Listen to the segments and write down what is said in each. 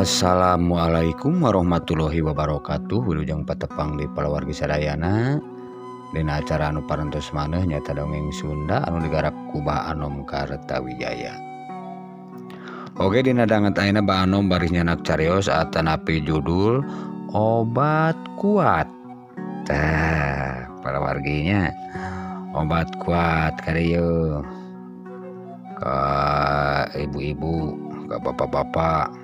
Assalamualaikum warahmatullahi wabarakatuh. Wilujeng patepang di palawargi sadayana dina acara anu parantos maneh nyata dongeng Sunda anu digarap ku Bah Anom Kartawijaya. Oge dina danget ayeuna Bah Anom baris nyanak carios atanapi judul Obat Kuat. Tah, palawarginya obat kuat kadieu. Ka ibu-ibu, ka bapak-bapak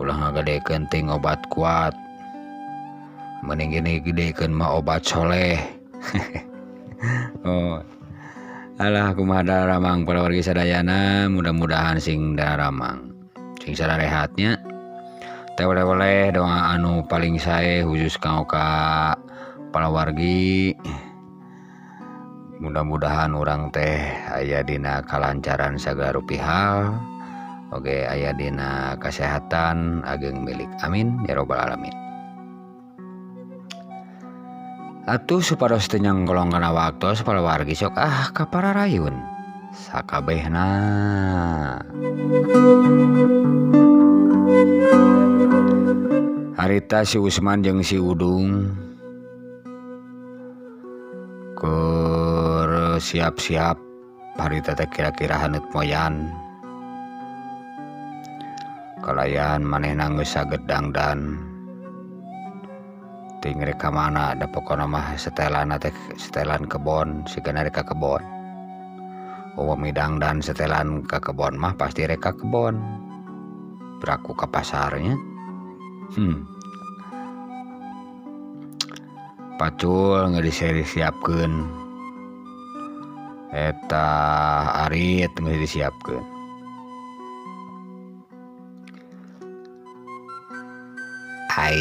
ulah ngagadekeun ting obat kuat, mending gini gedekeun mah obat soleh. Oh, alah kumaha dararamang palawargi sadayana, mudah-mudahan sing dararamang sing sadarehatnya teh oleh-oleh doa anu paling sae khusus kanggo ka palawargi. Mudah-mudahan urang teh aya dina kalancaran sagala rupihal, oge aya dina kasehatan ageng milik, amin ya robbal alamin. Atuh supados teu nyangkolong kana waktos palawargi sok kapararayun sakabehna. Harita si Usman jeung si Udung keur siap-siap harita teh kira-kira haneut moyan. Kalayan manehna geus saged dangdan ting rek ka mana da pokona mah setelan teh setelan kebon sigana rek ka kebon. Upami dangdan setelan ka kebon mah pasti rek ka kebon. Beraku ka pasarnya. Pacul geus disiapkeun. Eta arit geus disiapkeun. Hai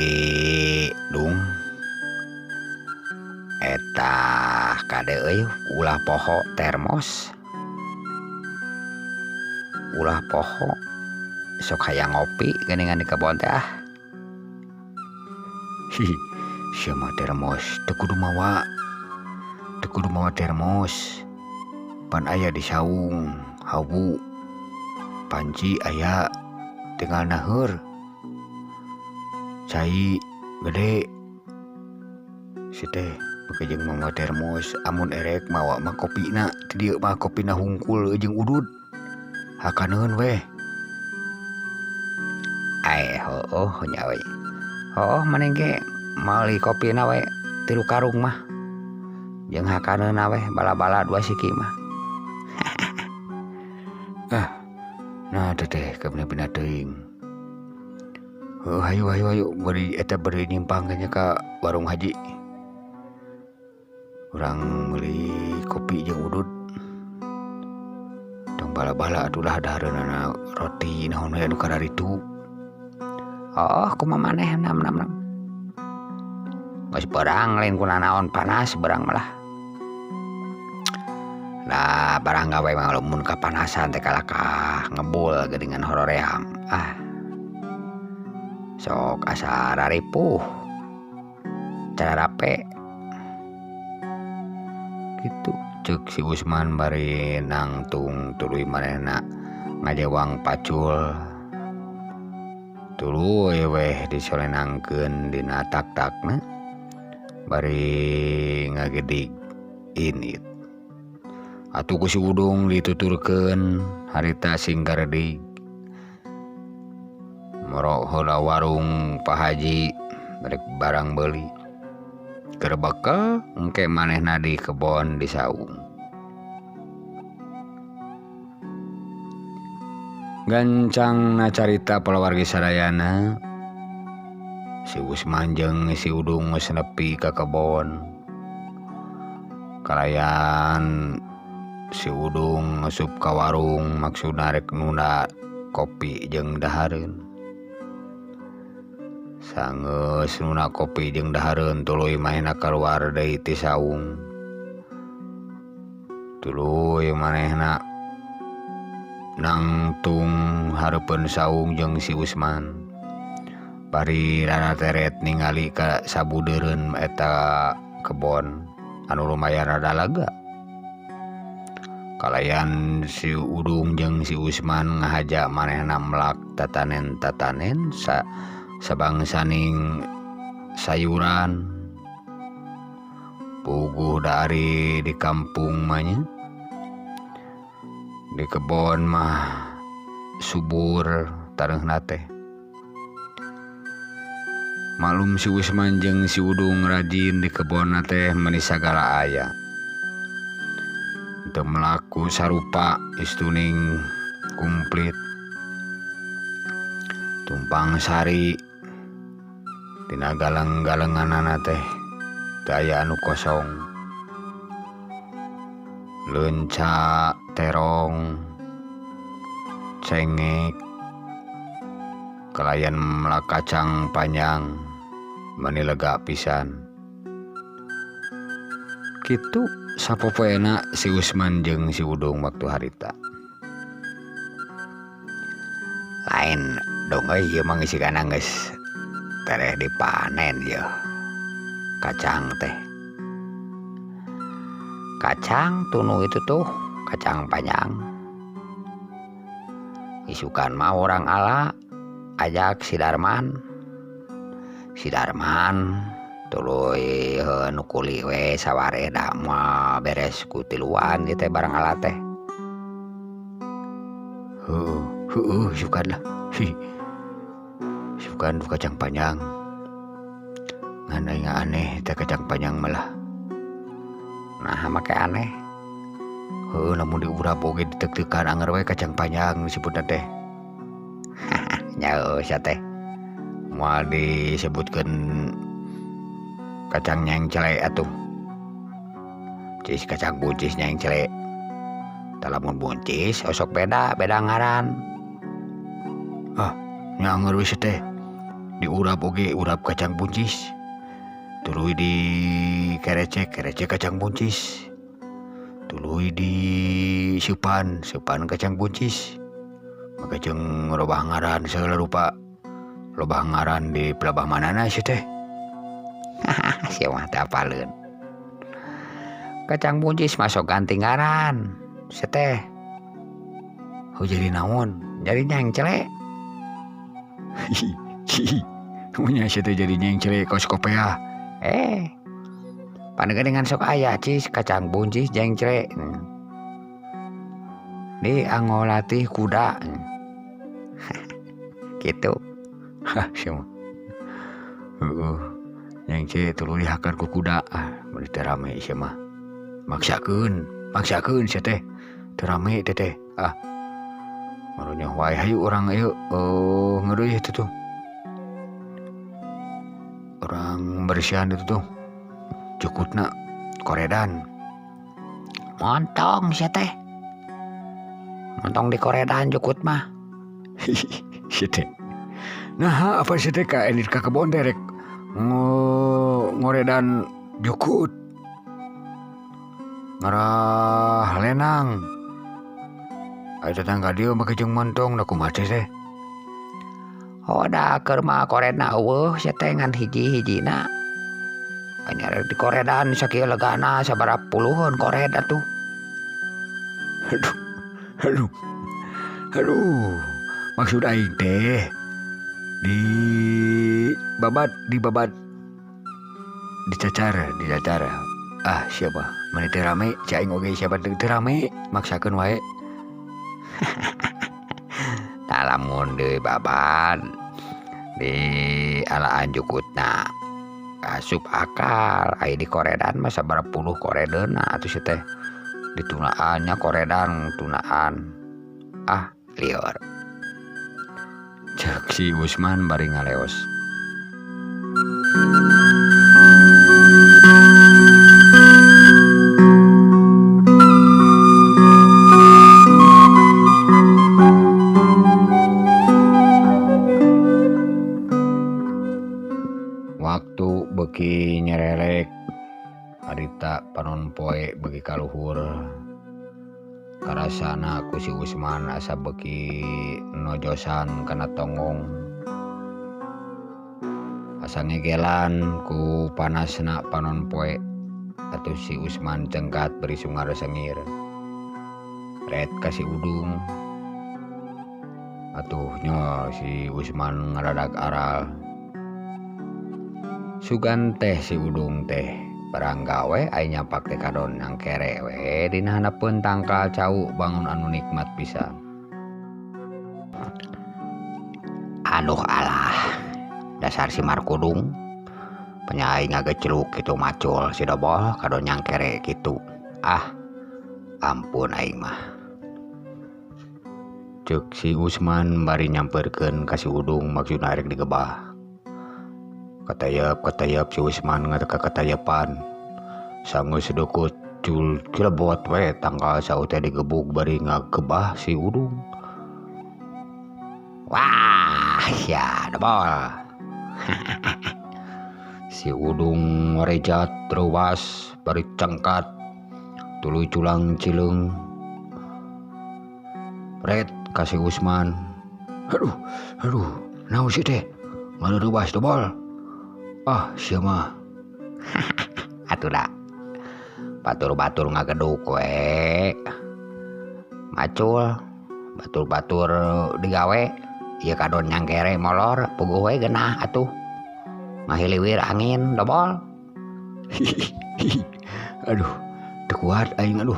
Dung, eta kade euy ulah poho termos, ulah poho sok hayang ngopi geuningan di kebon teh ah. Sia mah termos teu kudu mawa termos, pan aya di saung hawu, panci aya tinggal naheur. Cai gede si teh beukeujeng mawa termos, amun erek mawa mah kopina teu dieu mah kopina hungkul jeung udud hakaneun weh. Heuh nya we. Heuh maneh ge meuli kopina we 3 karung mah jeung hakaneunna weh bala-bala 2 siki mah. Nah teh kebeuna teuing. Hayu beri nyimpang nya ka warung haji. Urang meuli kopi jeung udud. Tong bala-bala atulah dahareunana roti naon we anu kararitu. Kumaha maneh nam. Geus barang lain kunaon panas barang malah. Nah barang gawe mah lamun kapanasan teh kalakah ngebul geuningan horoream. Sok asa raripuh cara rape gitu ceuk si Usman bari nangtung tuluy manehna ngajawang pacul tuluy weh disolenangkeun dina tak-takna bari ngagedig init. Atuh ku si Udung dituturkeun harita sing garedig moro heula warung Pak Haji rek barang beuli keur bekel engke manehna di kebon di saung. Gancangna carita palawargi sadayana si Usman jeung si Udung geus nepi ka kebon. Kalayan si Udung ngasup ka warung maksudna rek nunda kopi jeung dahareun. Sangeus nuna kopi jeung dahareun tuluy manehna kaluar deui ti saung. Tuluy manehna nangtung hareupeun saung jeung si Usman. Bari rana teret ningali ka sabudeureun eta kebon anu lumayan rada lega. kalayan si Udung jeung si Usman ngahaja manehna melak tatanen sabangsaning sayuran puguh dari di kampung mahnya di kebon mah subur tareungna teh. Malum si Usman jeung si Udung rajin di kebon teh meni sagala aya. Teu melaku sarupa istuning kumplit. Tumpang sari tina galang-galenganana teh teu aya anu kosong. Leunca, terong, cengek, kalayan melak kacang panjang meni lega pisan. Kitu sapopoena si Usman jeung si Udung waktu harita. Lain dong ieu mah geus kana geus tereh dipanen ya kacang teh. Kacang tunu itu tuh kacang panjang. Isukan mah orang ala ajak si Darman tuluy nu kuli we saware da moal beres ku tiluan ieu teh barang ala teh. Heueuh sukan lah. Sukan kacang panjang. Ngan aneh teh kacang panjang malah. Nah make aneh. Lamun diurap oge ditek-tekan anger we kacang panjang disebutna teh. Nyaho sia teh. Moal disebutkeun kacang nyengcele atuh. Cis kacang buncis nyengcele. Lamun buncis osok beda ngaran. Nyanger we teh. Diurap oge urap kacang buncis. Tuluy di kerecek kacang buncis. Tuluy di seupan kacang buncis. Maka jeung robah ngaran segala rupa. Lobah ngaran di pelabah manana sih teh. Sia mah teu apaleun. Kacang buncis masuk ganti ngaran. Sia teh. Jadi naon? Jadi nyengcele. Punya sia teh jadi nyengcele kos kopea. Paneugeungan sok aya cis kacang buncis nyengcele. Di angolatih kuda. Gitu. Sia mah. Nyengcele tuluy dihakan ku kuda. Mun teu rame sia mah. Maksakeun sia teh. Teu rame teh. Marunya wae hayu urang ieu ngeureuyeuh itu tuh. Orang bersihan itu tuh. Cukutna koredan. Montong sia teh. Montong di koredan cukut mah. Sia teh. Nah, apa sia teh ka edit ka kebon derek ngoredan jukut. Ngarah lenang. Aya tetangga dieu make jeung montong da kumaha teh. Da keur mah koredna eueuh sia teh ngan hiji-hijina. Anyar di koredan sakieu legana sabaraha puluhan kored atuh. Aduh. Maksud aing teh di babat dicacar. Siapa? Mun teu rame, cai aing oge siapa teu rame, maksakeun wae. Lamun deui babat di alaan jukutna asup akal aya di koredan mah sabaraha puluh koredeuna atuh sia teh ditunaannya koredan tunaan lieur cek si Usman bari ngaleos. Waktu beki nyerelek harita panon poe beki kaluhur karasana ku si Usman asa beki nojosan kana tonggong asa ngegelan ku panasna panon poe atuh si Usman cengkat beri sungar sengir red kasih udung atuh nyo si Usman ngaradak aral sugan teh si udung teh barang gawe ai nyapak teh kadon yang kere we dina hanapeun tangkal cau bangun anu nikmat pisan. Aduh alah dasar si Markudung penyaing ngagecluk kitu macul si dobol kadon yang kere kitu. Ampun aing mah. Cek si Usman bari nyamperkeun ka si udung maksudna rek digebah. Katayap si Usman ngateka katayapan. Sanggeus sedekut cul kilebot we tangkal sau teh digebuk bari ngagebah si udung. Wah, ya dobol. Si udung ngarejat teruas bari cangkat tuluy culang cileung. Red kasih Usman. Aduh, naon sih teh? Ngareubas dobol. Sia mah. Atuh da. Batur-batur ngageduk we. Macul, batur-batur digawe. Ieu kadon nyangkere molor, puguh we geunah atuh. Mahiliwir angin dobol. Aduh, teu kuat aing aduh.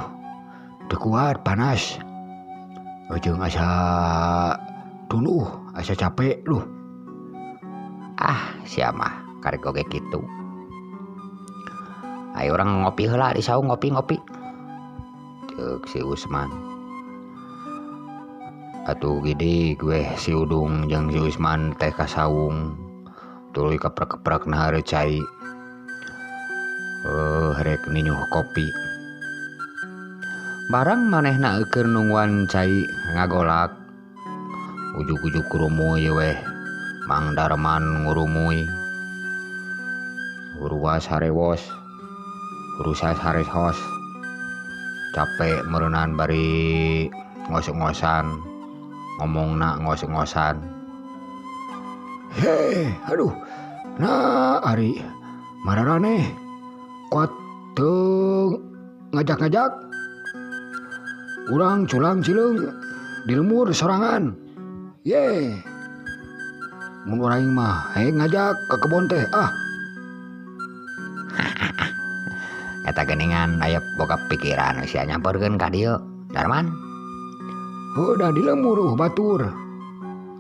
Teu kuat panas. Ujung asa tuluh, asa capek duh. Sia mah karek oge kitu. Ayo orang ngopi heula di saung ngopi. Ceuk si Usman. Atuh gede gue si udung jeung si Usman teh ka saung. Tuluy keprek-keprek na hareup cai. Rek ninyuh kopi. Barang manehna keur nungguan cai ngagolak. Ujug-ujug kurumuy weh. Mang Darman ngurumuy. Uruas harewos. Urusas harehos. Capek meureunan bari ngos-ngosan. Ngomongna ngos-ngosan. Aduh. Nah, ari mararane. Kuat teu ngajak-ngajak. Urang culang cileung di lemur sorangan. Mun urang mah ngajak ke kebon teh. Eta geuningan aya boga pikiran sia nyamperkeun ka dieu, Darman. Da di lemur batur.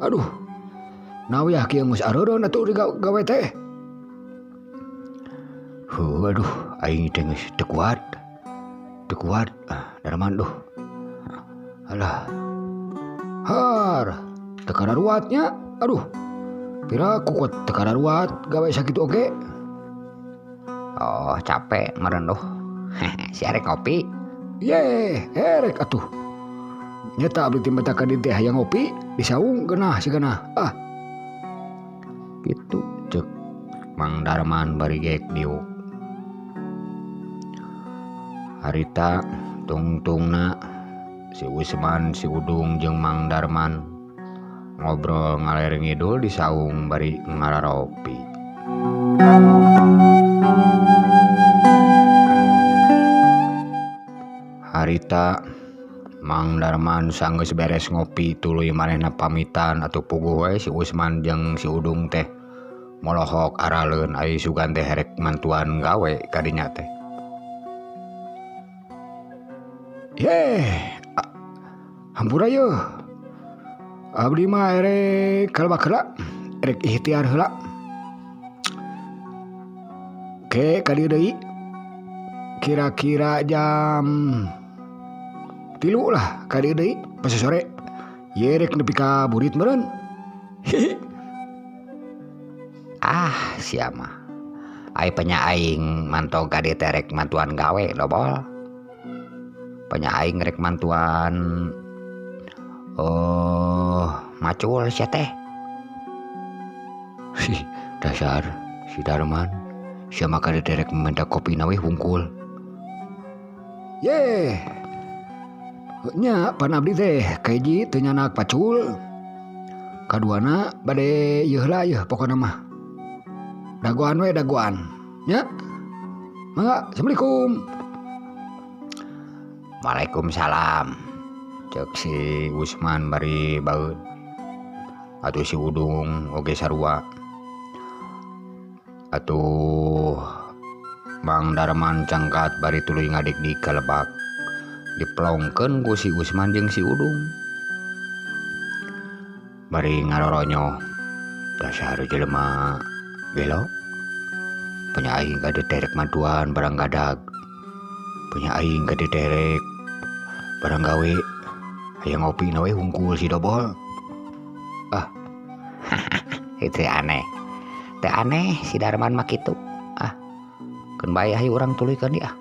Aduh. Nawyah kieu geus areureun atuh digawe teh. Aduh, aing teh geus teu kuat. Darman duh. Alah. Teu kadaruatnya. Aduh. Pira kukut teu kadaruat gawe sakitu oge. Capek meureun duh. Si arek ngopi. Erek atuh. Nyata abdi teh mata ka dieu teh hayang ngopi di saung geunah si geunah. Gitu cek Mang Darman bari geek diuk. Harita tungtungna si Usman, si Udung jeung Mang Darman ngobrol ngaler ngidul di saung bari ngararopi. Harita Mang Darman sanggeus beres ngopi tuluy manehna pamitan atuh puguh we si Usman jeung si Udung teh molohok araleun ai sugan teh rek mantuan gawe ka dinya teh. Hampura yeuh. Abdi mah erek kalebak heula, erek ikhtiar heula. Ke ka dieu deui. Kira-kira jam 3 lah ka dieu deui pas sore. Ye rek nepi ka burit meureun. Sia mah. Ai panya aing mantong ka dieu teh rek mantuan gawe dobol. Panya aing rek mantuan macul sia teh. Dasar si Darman. Sia mah ka dieu teh rek minta kopi na we hungkul. Nya pan abdi teh kahiji teu nyanak pacul. Kaduana bade yeuh lah yeuh pokona mah. Dagoan we dagoan. Nya. Mangga, Assalamualaikum. Waalaikumsalam. cek si Usman bari baut atuh si Udung oge sarua atuh Mang Darman cangkat bari tuluy ngadik di kalebak diplongkeun ku si Usman jeung si Udung bari ngaroronyo dasar jelema gelo punya aing gade terek maduan barang gadag punya aing gade terek barang gawe aya ngopi na we hungkul si Dobol. Ah itu aneh teh aneh si Darman mah kitu keun bae hayu urang tuluykeun dia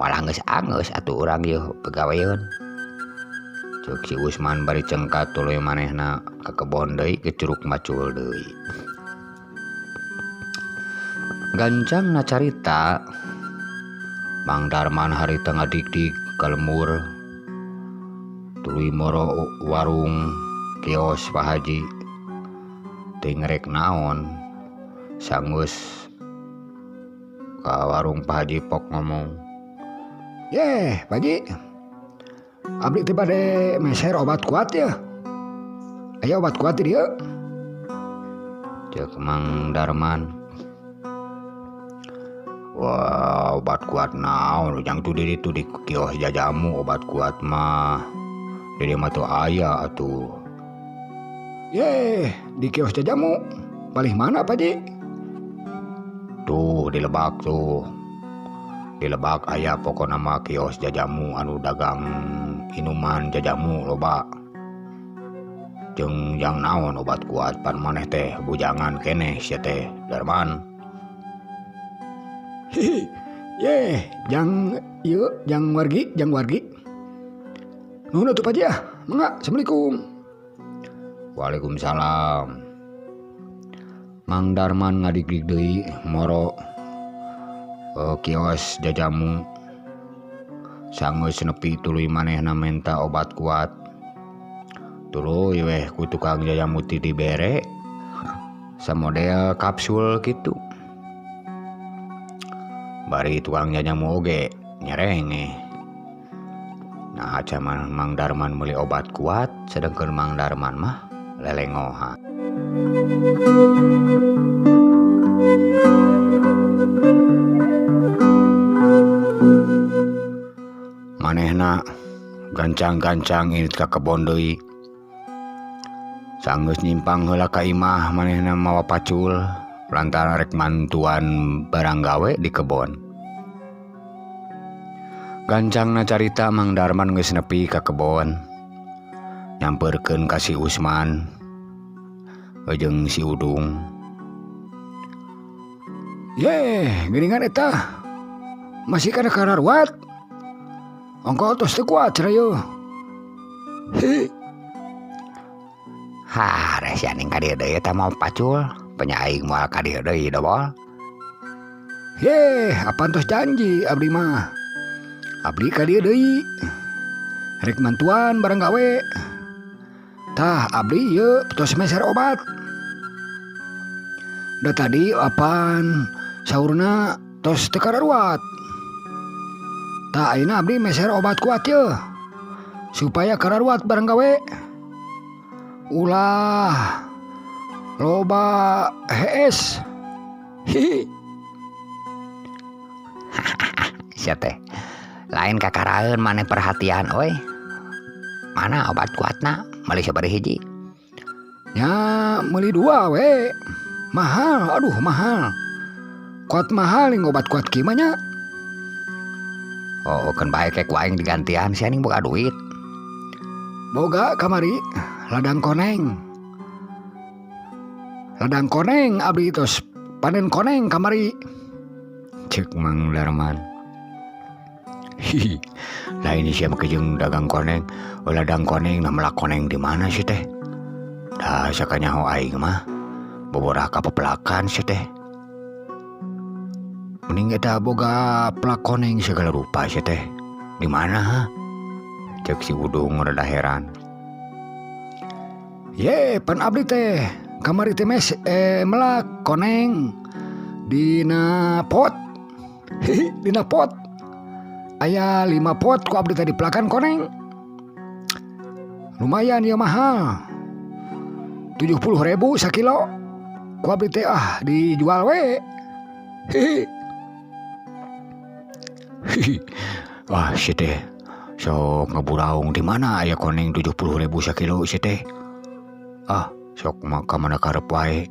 malah geus angeus atuh urang ieu pegaweeun ceuk si Usman bari cengkat tuluy manehna ka kebon deui ke curug macul deui. Gancangna carita Mang Darman harita ngadik-dik ka lemur tuluy moro warung kios Pak Haji teu ngerek naon sanggeus ka warung Pak Haji pok ngomong, "Yeh, Pak Haji, abdi teh bade meser obat kuat ya. Aya obat kuat di dieu." Ceuk Mang Darman, "Wah, obat kuat naon jang tu di ditu di kios jajamu obat kuat mah. Di dieu mah teu aya atuh." "Yeh, di kios jajamu. Palih mana, Pak Haji?" "Tuh di Lebak tuh. Di Lebak aya pokona mah kios jajamu anu dagang inuman jajamu loba. Jeung jang naon obat kuat pan maneh teh bujangan keneh sia teh Darman." "Hihi, yeh, jang ieu jang wargi. Nuhun atuh Pak Haji ah. Mangga, Assalamualaikum." "Waalaikumsalam." Mang Darman ngadik-dik deui moro kios jajamu sanggeus nepi tuluy manehna menta obat kuat tuluy weh ku tukang jajamu ti dibere samodel kapsul kitu bari tukang jajamu oge nyerenge nah acan Mang Darman meuli obat kuat sedengkeun Mang Darman mah lelengohan. Manehna gancang-gancang init ka kebon deui sanggeus nyimpang heula ka imah manehna mawa pacul lantaran rek mantuan barang gawe di kebon. Gancangna carita Mang Darman geus nepi ka kebon nyampeurkeun ka si Usman jeung si Udung. "Yeh, geuningan eta masih kana kararuat. Ongko tos teu kuat cerayu." "Hi. Hah, resi aning ka dieu deui eta mau pacul, penya aing moal ka dieu deui Dobol." "Yeh, apan tos janji abdi mah. Abdi ka dieu deui. Rek mantuan barang gawe. Tah abdi ieu tos meser obat. Da tadi apan saurna tos teu kararuat. Tah ayeuna abdi meser obat kuat yeuh supaya kararuat barang gawe. Ulah loba hees." Hihi. Sia teh lain kakaraeun maneh perhatian oi. Mana obat kuatna meuli sabari hiji? "Ya meuli 2 we. Mahal, aduh mahal. Kuat mahal ning obat kuat kieu mah nya." "Oh, keun bae ke ku aing digantian sia ning boga duit." "Boga kamari ladang koneng. Ladang koneng abdi tos panen koneng kamari." Ceuk Mang Darman. "Hihi, lain sia mah jeung dagang koneng. Ladang koneng nah melak koneng di mana sih teh? Da sakanyaho aing mah boborah ka pepelakan sih teh. Mending eta boga pelak koneng segala rupa sih teh. Di mana ha?" Ceuk si Udung rada heran. "Ye, pan abdi teh kamari teh melak koneng dina pot." "Hihi, dina pot. Aya 5 pot ku abdi teh dipelakan koneng." lumayan ya mahal 70.000 sakilo. Ku abdi teh dijual we. Wah si teh sok ngaburaung di mana aya koneng 70.000 sakilo si teh. Sok maka mana karep wae.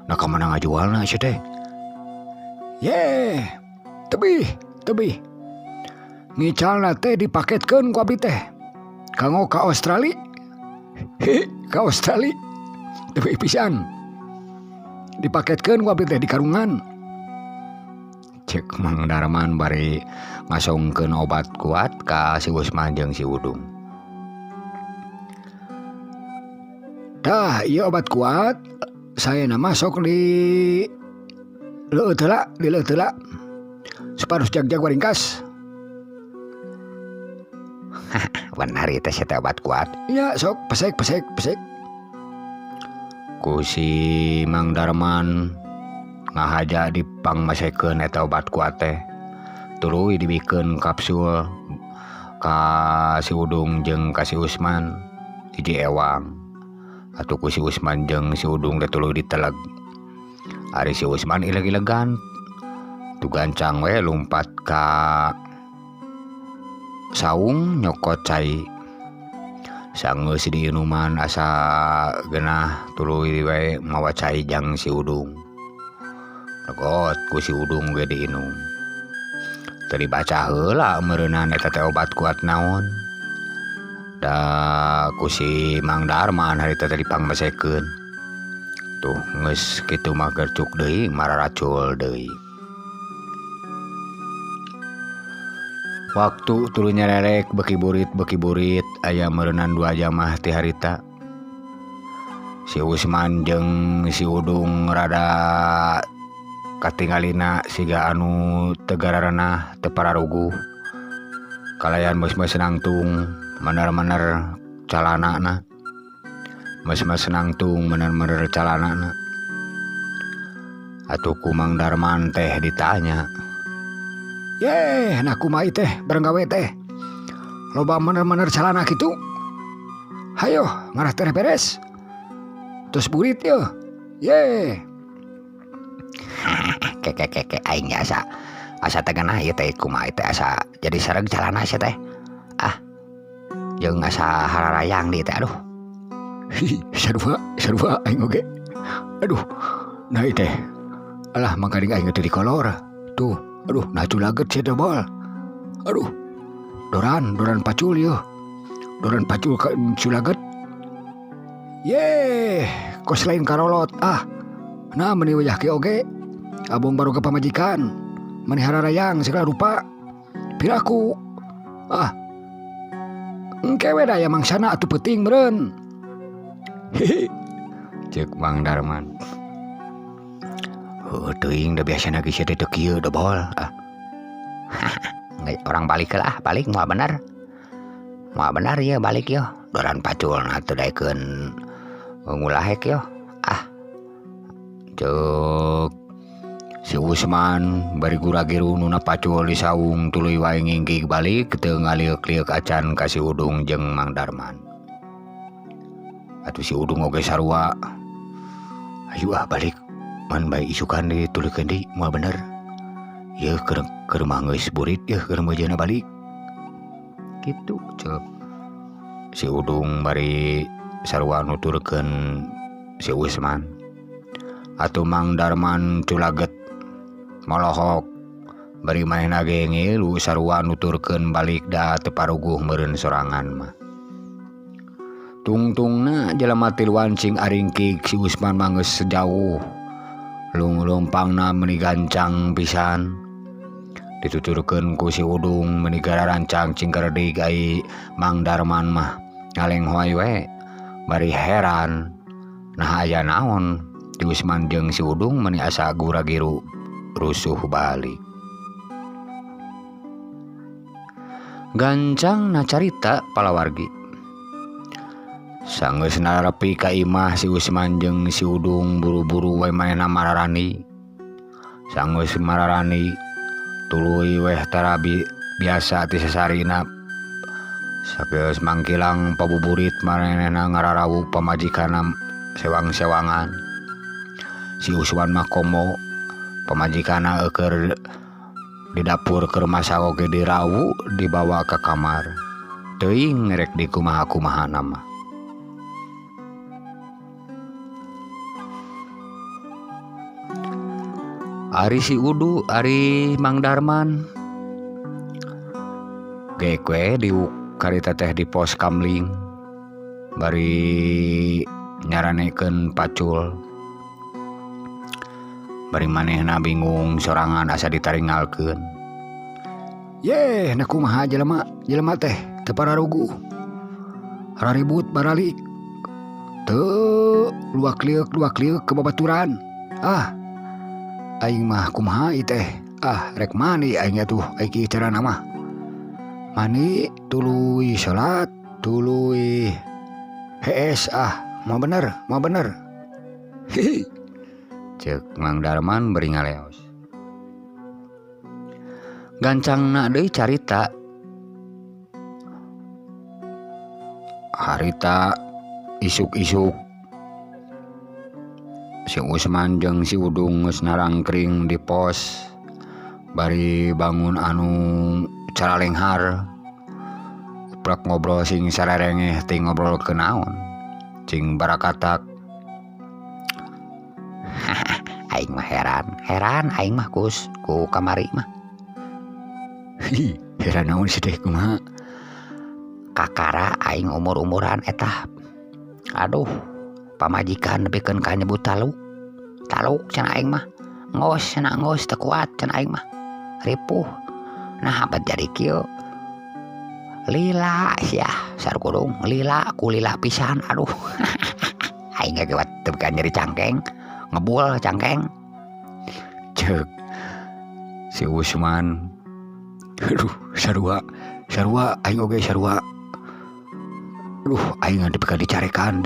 Nah ka mana ngajualna si teh. Tebih. Ngicalna teh dipaketkeun ku abdi teh. Kanggo ka Australia. Ka Australia. Tebih pisan. Dipaketkeun ku abdi teh di karungan. Cek Mang Darman bari ngasongkeun obat kuat ka si Usman jeung si Udung. Tah, ieu obat kuat saya masuk di leueuh teula. Separuh jag-jag waringkas. Benar itu si obat kuat. Ya, sok pesek. Ku si Mang Darman ngahaja dipangmasekeun eta obat kuat teh. Tuluy dibikeun kapsul ka si Udung jeung ka si Usman hiji ewang. Atuh ku si Usman jeung si Udung teh tuluy diteleg. Ari si Usman ileg-ilegan tu gancang we lumpat ka saung nyokot cai. Sanggeus di inuman asa genah tuluy we mawa cai jang si Udung. Regot ku si Udung ge diinum. Teu dibaca heula meureunana eta teh obat kuat naon. Da ku si Mang Darman harita teh dipangmesekeun. Tuh geus kitu mah gercuk deui mararacul deui. Waktu tuluy nyarerek beki burit aya meureunana 2 jamah ti harita. Si Usman jeung si Udung rada katinggalina siga anu teu gararana teu pararuguh. Kalayan meus-meus nangtung bener-bener calanana. Meus-meus nangtung bener-bener calanana. Atuh ku Mang Darman teh ditanya. Nah kumaha teh bareng gawe teh. Loba bener-bener calana kitu. Hayo ngarah teh beres. Terus burit yeuh. Keke aing asa teganah ieu teh kumaha teh asa jadi sareng calana sia teh. Jeung asa hararayang di teh aduh. Sarua aing oge. Aduh. Nah ieu teh. Alah mangkali aing teh di kolor. Tuh, aduh naculaget sia teh bol. Aduh. Doran pacul yeuh. Doran pacul ka culaget. Kos lain karolot. Nah meuni wayah ki oge. Abong baru ke pamajikan. Meuni hararayang segala rupa. Piraku. Engke we daya mangsana atuh peuting meureun. Cek Mang Darman. Teuing da biasana geus teh teu kieu da bol. Orang balik lah, balik moal bener. Moal bener ya balik yo. Doran paculna teu daekeun ngulahek yo. Cek si Usman bari gura-giru nuna pacul di saung tuluy wae ngingkig balik teu ngaliuk-liuk acan ka si Udung jeung Mang Darman. Atuh si Udung oge sarua. Ayo balik. Man bae isukan ditulikeun deui moal bener. Yeuh keur mah geus burit yeuh keur meujana balik. Kitu cep. Si Udung bari sarua nuturkeun si Usman. Atuh Mang Darman culaget molohok bari manehna ge ngilu sarua nuturkeun balik da teu paruguh meureun sorangan mah. Tungtungna jelema tiluan cing aringkig si Usman mah geus sejauh. Lumpangna meuni gancang pisan. Dituturkeun ku si Udung meuni gara rancang cing kerdig ai Mang Darman mah ngaleng hoai we. Bari heran. Nah aya naon? Ti Usman jeung si Udung meuni asa gura-giru rusuh balik. Gancang na carita palawargi. Sanggeus narepi ka imah si Usman jeung si Udung buru-buru we manehna mararani. Sanggeus mararani tuluy weh tarabi biasa ti sasarina Sageus mangkilang pabuburit manehna ngararawuh pamajikanna sewang-sewangan. Si Usman mah komo pamajikanna keur di dapur keur masak oge dirawu dibawa ke kamar. Teuing rek dikumaha-kumahana mah. Ari si Udu, ari Mang Darman kue diuk karita teh di pos kamling bari nyaranekeun pacul. Bari manehna bingung sorangan asa ditaringalkeun. Yeh, na kumaha jelema teh teu pararugu. Raribut baralik. Teu luak-liuk ke babaturan. Aing mah kumaha ieu teh? Rek mani aing atuh iki carana mah. Mani tuluy salat, tuluy hees mau bener. Hihi. Ceuk Mang Darman beri ngaleos. Gancangna deui carita. Harita isuk-isuk si Usman jeung si Udung geus narangkring di pos bari bangun anu caralenghar. Uplak ngobrol sing sarerengeh ting ngobrol ke naon. Cing barakatak. Aing mah heran aing mah kus ku kamari mah. Heran naon sih teh kumaha? Kakara aing umur-umuran eta. Aduh, pamajikan nepikeun ka nyebut taluk cenah aing mah. Ngos teu kuat cenah aing mah. Ripuh. Nah abad jadi kieu. Lila sia sarkudung lila pisan. Aduh. Aing ge kuat teu kan nyeri cangkeng. Ngebul cangkeng. Ceuk si Usman. Aduh, sarua aing oge sarua. Aduh, aing teu ka dicarekan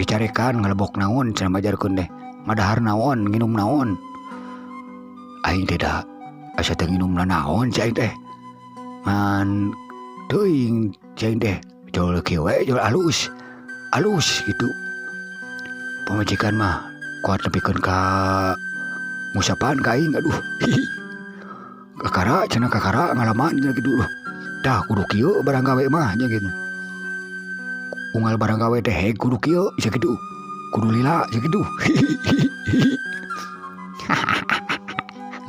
ngalebok naon cenah majarkeun deh. Madahar naon, nginum naon. Aing tidak asa teu nginum naon si aing teh. Man teuing si aing teh jol kieu we jol alus gitu. Pamajikan mah kuat nepikeun ka ngusapan ka aing. Aduh. Kakara ngalaman cenah kitu. Tah kudu kieu barang gawe mah nya gitu. Unggal barang gawe teh kudu kieu sia kitu. Kudu lila sia kitu.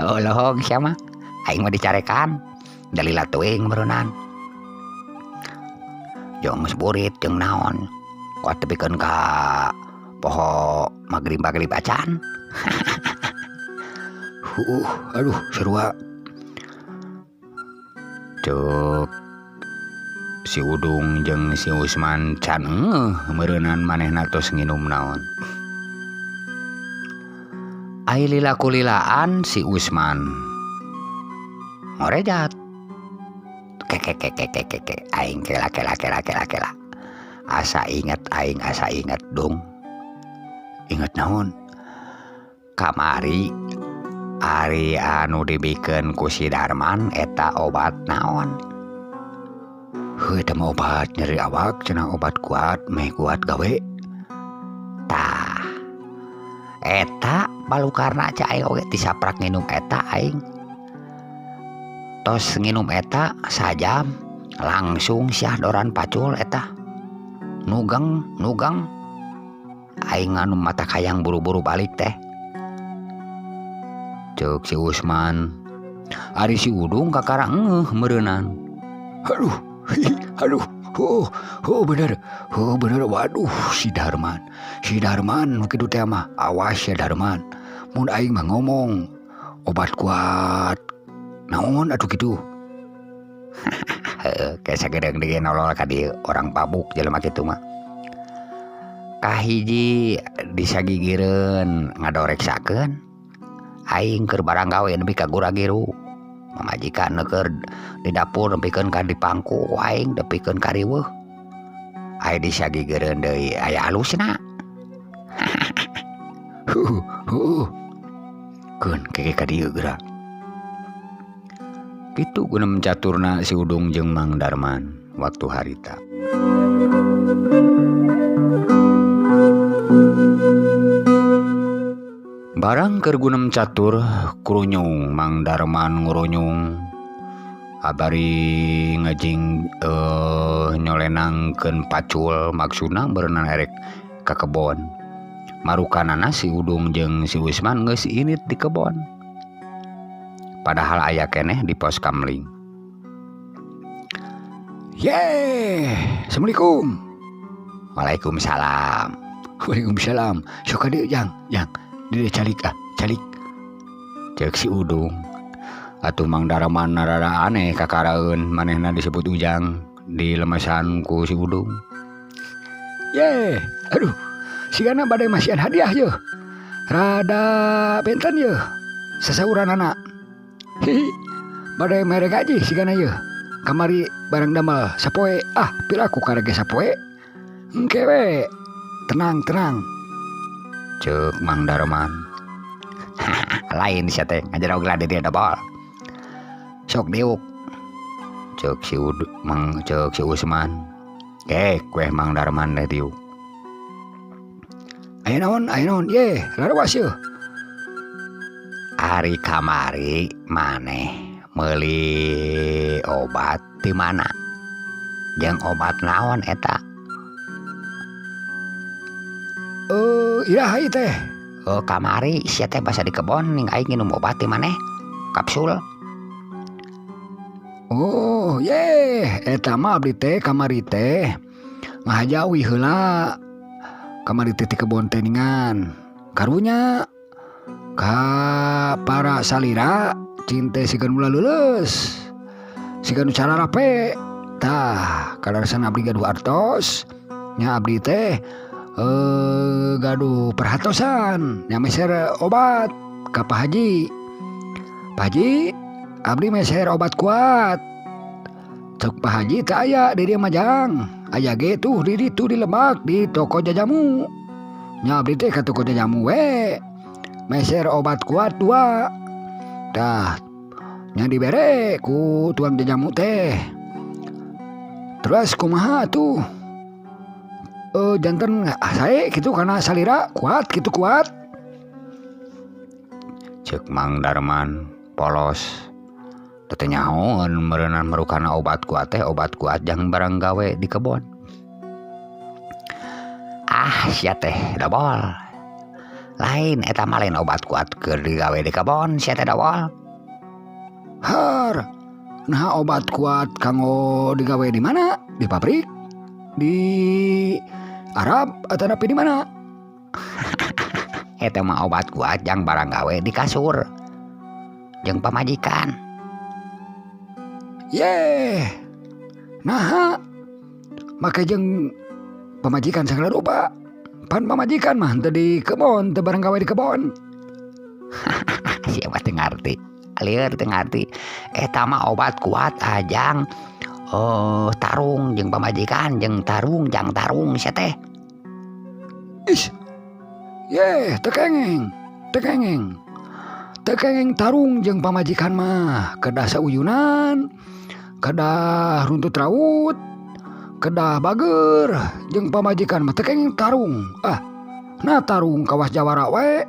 Oh lohong sia mah. Aing mah dicarekan. Da lila teuing beureunan. Jeung burit jeung naon. Kuat tepikeun ka poho magrib acan. Aduh sarua. Cuk si Udung jeung si Usman can meureunan manehna tos nginum naon. Ai lila kulilaan si Usman ngorejat. Keke aing kela. Asa inget dong. Inget naon? Kamari ari anu dibikeun ku si Darman eta obat naon? Heuh eta mah obat nyeri awak cenah obat kuat meh kuat gawe. Tah. Eta balukarna ca aing oge tisaprak nginum eta aing. Tos nginum eta sajam langsung sia doran pacul eta. Nugang aing anu mata kayang buru-buru balik teh. Ceuk si Usman. Ari si Udung kakara meureunan. Aduh. Bener. Waduh si Darman kitu teh mah. Awas ya Darman. Mun aing mah ngomong obat kuat naon atuh kitu. Kayak sagedeng di nolol ka dieu orang pabuk jelema kitu mah. Kahiji disagigireun ngadoreksakeun aing keur barang gawe nepi ka gura-giru. Mamajikan keur di dapur nepikeun ka di pangku aing nepikeun ka riweuh. Ai disagigireun deui aya alusna. Keun keke ka dieu geura. Kitu guna mencaturna si Udung jeung Mang Darman waktu harita. Barang keur gunem catur kurunyung Mang Darman ngurunyung abari ngajing nyolenangkeun pacul maksudna berenang erek ka kebon. Marukanana si Udung jeung si Wisman geus init di kebon. Padahal aya keneh di pos kamling. Yeay, Assalamualaikum. Waalaikumsalam. Waalaikumsalam. Sok dieu jang. Dieu calik. Ceuk si Udung. Atuh Mang Darman rada aneh kakaraeun manehna disebut Ujang di lemesan ku si Udung. Yeay, aduh. Sigana bade masihan hadiah yeuh. Rada benten yeuh. Sasauranana. Hihi. Bade mere gaji sigana yeuh. Kamari barang damel sapoe. Pilaku karege sapoe. Engke we. Tenang. Ceuk Mang Darman. Lain sia teh ngajar oge di dia bol. Sok diuk. Ceuk si Usman. Kueh Mang Darman teh diuk. Aya naon ye larawas yeuh. Ari kamari maneh meuli obat di mana? Jeung obat naon eta? Iraha ieu teh. Kamari sia teh basa di kebon ning aing nginum obat di maneh? Kapsul. Oh, ye, eta mah abdi teh kamari teh ngahajawi heula. Kamari teh ti kebon teh ningan. Karunya ka para salira cinte sikeun ulah leuleus. Sikeun cara rape. Tah, kadarsan abdi gaduh artos. Nya abdi teh gaduh perhatosan nya meser obat ka Pak Haji. Pak Haji, abdi meser obat kuat. Cek Pak Haji teh aya di dieu Majang. Aya ge tuh di ditu di Lebak di toko jajamu. Nya abdi teh ka toko jajamu we. Meser obat kuat 2. Dah, nya dibere ku tuang jajamu teh. Terus kumaha tuh? Janten sae gitu karena salira kuat. Ceuk Mang Darman polos. Teu nyahoan meureunana marukana obat kuat jang barang gawe di kebon. Sia teh dobol. Lain eta mah lain obat kuat keur digawe di kebon sia teh dobol. Har. Nah obat kuat kanggo digawe di mana? Di pabrik? Di Arab atau di mana? Eta mah obat kuat jang barang gawe di kasur. Jeung pamajikan. Ye. Nah, make jeung pamajikan sagala rupa. Pan pamajikan mah teu di kebon, teu barang gawe di kebon. Siapa teu ngarti. Lieur teu ngarti. Eta mah obat kuat ajang tarung jeung pamajikan jeung jang tarung sia teh. Is. Ye, teu kengeng. Tekengeng tarung jeung pamajikan mah kedah sauyunan, kedah runtut raut, kedah bager jeung pamajikan mah tekengeng tarung. Nah tarung kawas jawara we.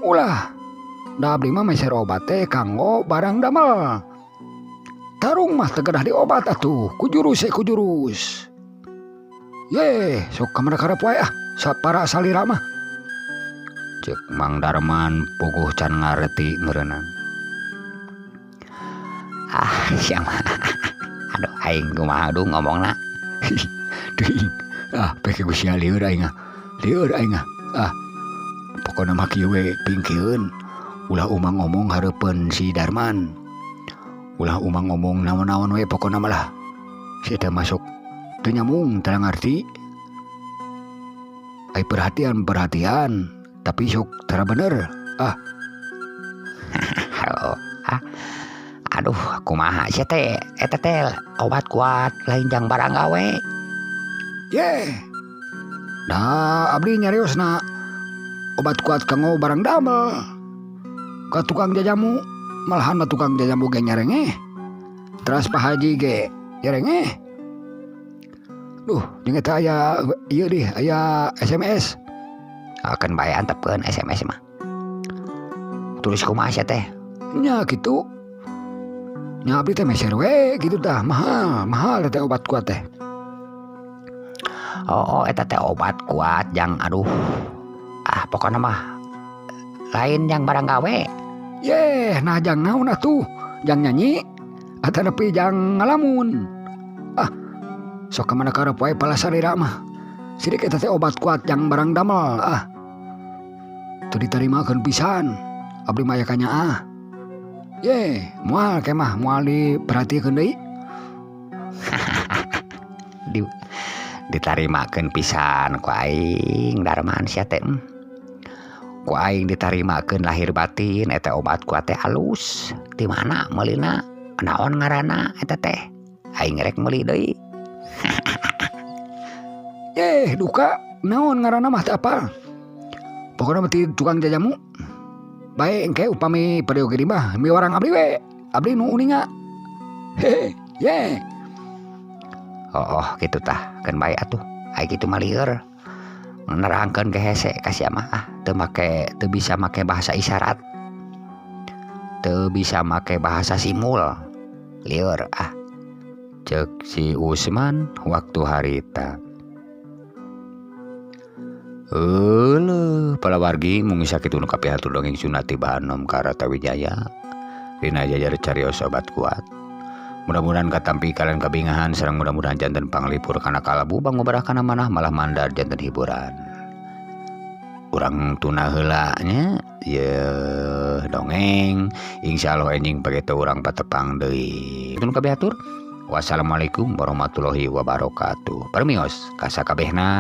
Ulah, da abdi mah meser obat teh kanggo barang damel. Tarung mah teu kedah diobat atuh, ku jurus. Ye, sok kamana-kana poe para salira mah. Cek Mang Darman puguh can ngarti meureunana. Siapa? Aduh aing kumaha ngomongna. Teuing. Pake Gusti lieur aing. Pokona mah kieu we pingkeun. Ulah umang ngomong hareupeun si Darman. Ulah umang ngomong naon-naon we pokona mah lah. Si teh masuk teu nyambung teu ngarti. Ai perhatian. Tapi sok tara bener. Aduh kumaha sia teh eta teh obat kuat lain jang barang gawe. Ye. Da abdi nyariosna obat kuat kanggo barang damel. Ka tukang jajamu malahan tukang jajamu ge nyarengeh. Terus Pak Haji ge nyarengeh. Duh, jeung eta aya ieu deh, aya SMS. Akan bae antepkeun SMS mah. Tulis kumaha sia teh? Nya kitu. Nya abdi teh meser we gitu tah. Mahal teh obat kuat teh. Oh, eta teh obat kuat jang aduh. Pokokna mah lain jang barang gawe. Yeh, nah jang naon atuh? Jang nyanyi atau nepi jang ngalamun. Sok kemana karep wae palasalira mah. Sidik eta teh obat kuat jang barang damel. Teu ditarimakeun pisan. Abdi mah aya kanya Yeh, moal kemah moal diperhatikeun deui. Ditarimakeun pisan ku aing darman sia teh. Ku aing ditarimakeun lahir batin eta obat kuat teh halus. Di mana meulina? Naon ngaranna eta teh? Aing rek meuli deui. Duka naon ngaranna mah teh apal. Pokona mah ti tukang jajamu. Bae engke upami pada oge mah mi orang abdi we. Abdi nu uninga. Yeh. Oh, gitu tah. Keun bae atuh. Ai kitu mah lieur. Nerangkeun ke hese ka sia mah teu bisa make bahasa isyarat. Teu bisa make bahasa simul. Lieur Cek si Usman waktu harita. Palawargi mung sakitu nu kapihatur dongeng Sunati Bahanom Karatawijaya. Dina jajar carios obat kuat. Mudah-mudahan katampi kalian kabingahan sareng mudah-mudahan janten panglipur kana kalabu bangobarah kana manah malah mandar janten hiburan. Urang tuna heula nya ye dongeng insyaallah enjing pageto urang patepang deui. Tunu kabihatur. Wassalamualaikum warahmatullahi wabarakatuh. Permios ka sakabehna.